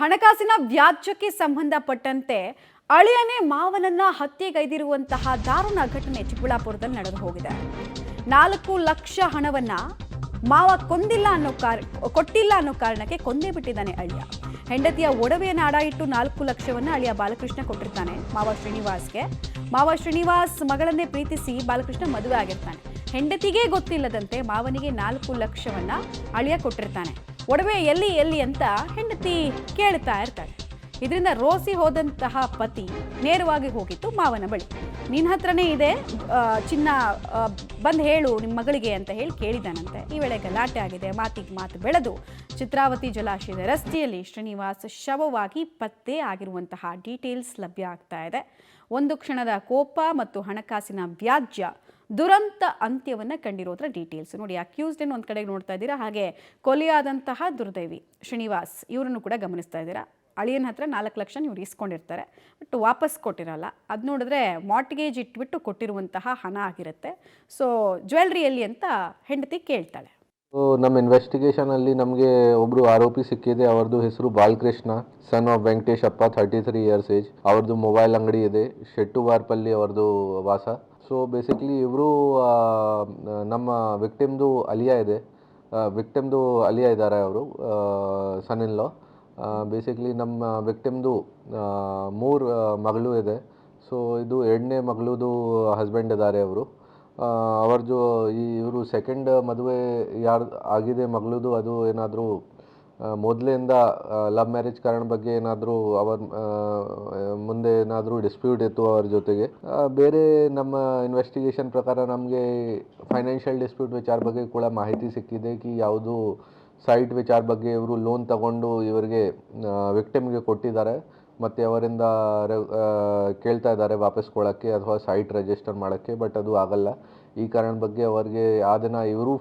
ಹಣಕಾಸಿನ ವ್ಯಾಜ್ಯಕ್ಕೆ ಸಂಬಂಧಪಟ್ಟಂತೆ ಅಳಿಯನೇ ಮಾವನನ್ನ ಹತ್ಯೆಗೈದಿರುವಂತಹ ದಾರುಣ ಘಟನೆ ಚಿಕ್ಕಬಳ್ಳಾಪುರದಲ್ಲಿ ನಡೆದು ಹೋಗಿದೆ. 4 ಲಕ್ಷ ಹಣವನ್ನ ಮಾವ ಕೊಟ್ಟಿಲ್ಲ ಅನ್ನೋ ಕಾರಣಕ್ಕೆ ಕೊಂದೇ ಬಿಟ್ಟಿದ್ದಾನೆ ಅಳಿಯ. ಹೆಂಡತಿಯ ಒಡವೆಯನ್ನು ಅಡ ಇಟ್ಟು 4 ಲಕ್ಷವನ್ನ ಅಳಿಯ ಬಾಲಕೃಷ್ಣ ಕೊಟ್ಟಿರ್ತಾನೆ ಮಾವ ಶ್ರೀನಿವಾಸ್ಗೆ. ಮಾವ ಶ್ರೀನಿವಾಸ್ ಮಗಳನ್ನೇ ಪ್ರೀತಿಸಿ ಬಾಲಕೃಷ್ಣ ಮದುವೆ ಆಗಿರ್ತಾನೆ. ಹೆಂಡತಿಗೆ ಗೊತ್ತಿಲ್ಲದಂತೆ ಮಾವನಿಗೆ 4 ಲಕ್ಷವನ್ನ ಅಳಿಯ ಕೊಟ್ಟಿರ್ತಾನೆ. ಒಡವೆ ಎಲ್ಲಿ ಅಂತ ಹೆಂಡತಿ ಕೇಳ್ತಾ ಇರ್ತಾಳೆ. ಇದರಿಂದ ರೋಸಿ ಹೋದಂತಹ ಪತಿ ನೇರವಾಗಿ ಹೋಗಿತ್ತು ಮಾವನ ಬಳಿ. ನಿನ್ನ ಹತ್ರನೇ ಇದೆ ಚಿನ್ನ, ಬಂದು ಹೇಳು ನಿಮ್ಮ ಮಗಳಿಗೆ ಅಂತ ಹೇಳಿ ಕೇಳಿದಾನಂತೆ. ಈ ವೇಳೆ ಗಲಾಟೆ ಆಗಿದೆ. ಮಾತಿಗೆ ಮಾತು ಬೆಳೆದು ಚಿತ್ರಾವತಿ ಜಲಾಶಯದ ರಸ್ತೆಯಲ್ಲಿ ಶ್ರೀನಿವಾಸ್ ಶವವಾಗಿ ಪತ್ತೆ ಆಗಿರುವಂತಹ ಡೀಟೇಲ್ಸ್ ಲಭ್ಯ ಆಗ್ತಾ ಇದೆ. ಒಂದು ಕ್ಷಣದ ಕೋಪ ಮತ್ತು ಹಣಕಾಸಿನ ವ್ಯಾಜ್ಯ ದುರಂತ ಅಂತ್ಯವನ್ನು ಕಂಡಿರೋದ್ರ ಡೀಟೇಲ್ಸ್ ನೋಡಿ. ಅಕ್ಯೂಸ್ಡ್ ಒಂದು ಕಡೆಗೆ ನೋಡ್ತಾ ಇದ್ದೀರಾ, ಹಾಗೆ ಕೊಲೆಯಾದಂತಹ ದುರ್ದೈವಿ ಶ್ರೀನಿವಾಸ್ ಇವರನ್ನು ಕೂಡ ಗಮನಿಸ್ತಾ ಇದ್ದೀರಾ. ಅಳಿಯನ ಹತ್ರ 4 ಲಕ್ಷ ಇವ್ರು ಇಸ್ಕೊಂಡಿರ್ತಾರೆ, ಬಟ್ ವಾಪಸ್ ಕೊಟ್ಟಿರಲ್ಲ. ಅದು ನೋಡಿದ್ರೆ ಮಾರ್ಟ್ಗೇಜ್ ಇಟ್ಬಿಟ್ಟು ಕೊಟ್ಟಿರುವಂತಹ ಹಣ ಆಗಿರುತ್ತೆ. ಸೊ ಜ್ಯುವೆಲ್ರಿಯಲ್ಲಿ ಅಂತ ಹೆಂಡತಿ ಕೇಳ್ತಾಳೆ. ನಮ್ಮ ಇನ್ವೆಸ್ಟಿಗೇಷನಲ್ಲಿ ನಮಗೆ ಒಬ್ಬರು ಆರೋಪಿ ಸಿಕ್ಕಿದೆ. ಅವ್ರದ್ದು ಹೆಸರು Balakrishna, son of Venkateshappa, 33 years age. ಅವ್ರದ್ದು ಮೊಬೈಲ್ ಅಂಗಡಿ ಇದೆ, ಶೆಟ್ಟುವಾರ್ಪಲ್ಲಿ ಅವ್ರದ್ದು ವಾಸ. ಸೊ ಬೇಸಿಕ್ಲಿ ಇವರು ನಮ್ಮ ವಿಕ್ಟಿಮ್ದು ಅಲಿಯಾ ಇದ್ದಾರೆ. ಅವರು ಸನ್ ಇನ್ ಲಾ. ಬೇಸಿಕ್ಲಿ ನಮ್ಮ ವಿಕ್ಟಿಮ್ದು 3 ಮಗಳು ಇದೆ. ಸೊ ಇದು 2ನೇ ಮಗಳದು ಹಸ್ಬೆಂಡ್ ಇದ್ದಾರೆ ಅವರು. ಇವರು ಸೆಕೆಂಡ್ ಮದುವೆ ಯಾರು ಆಗಿದೆ ಮಗಳದು, ಅದು ಏನಾದರೂ ಮೊದಲಿಂದ ಲವ್ ಮ್ಯಾರೇಜ್ ಕಾರಣ ಬಗ್ಗೆ ಏನಾದರೂ ಮುಂದೆ ಏನಾದರೂ ಡಿಸ್ಪ್ಯೂಟ್ ಇತ್ತು ಅವ್ರ ಜೊತೆಗೆ. ಬೇರೆ ನಮ್ಮ ಇನ್ವೆಸ್ಟಿಗೇಷನ್ ಪ್ರಕಾರ ನಮಗೆ ಫೈನಾನ್ಷಿಯಲ್ ಡಿಸ್ಪ್ಯೂಟ್ ವಿಚಾರ ಬಗ್ಗೆ ಕೂಡ ಮಾಹಿತಿ ಸಿಕ್ಕಿದೆ ಕಿ ಯಾವುದು ಸೈಟ್ ವಿಚಾರ ಬಗ್ಗೆ ಇವರು ಲೋನ್ ತಗೊಂಡು ಇವರಿಗೆ ವಿಕ್ಟಿಮ್ಗೆ ಕೊಟ್ಟಿದ್ದಾರೆ ಮತ್ತು ಅವರಿಂದ ಕೇಳ್ತಾ ಇದ್ದಾರೆ ವಾಪಸ್ ಕೊಡೋಕ್ಕೆ ಅಥವಾ ಸೈಟ್ ರಿಜಿಸ್ಟರ್ ಮಾಡೋಕ್ಕೆ. ಬಟ್ ಅದು ಆಗಲ್ಲ. ಈ ಕಾರಣ ಬಗ್ಗೆ ಅವರಿಗೆ ಆ ದಿನ ಇವರು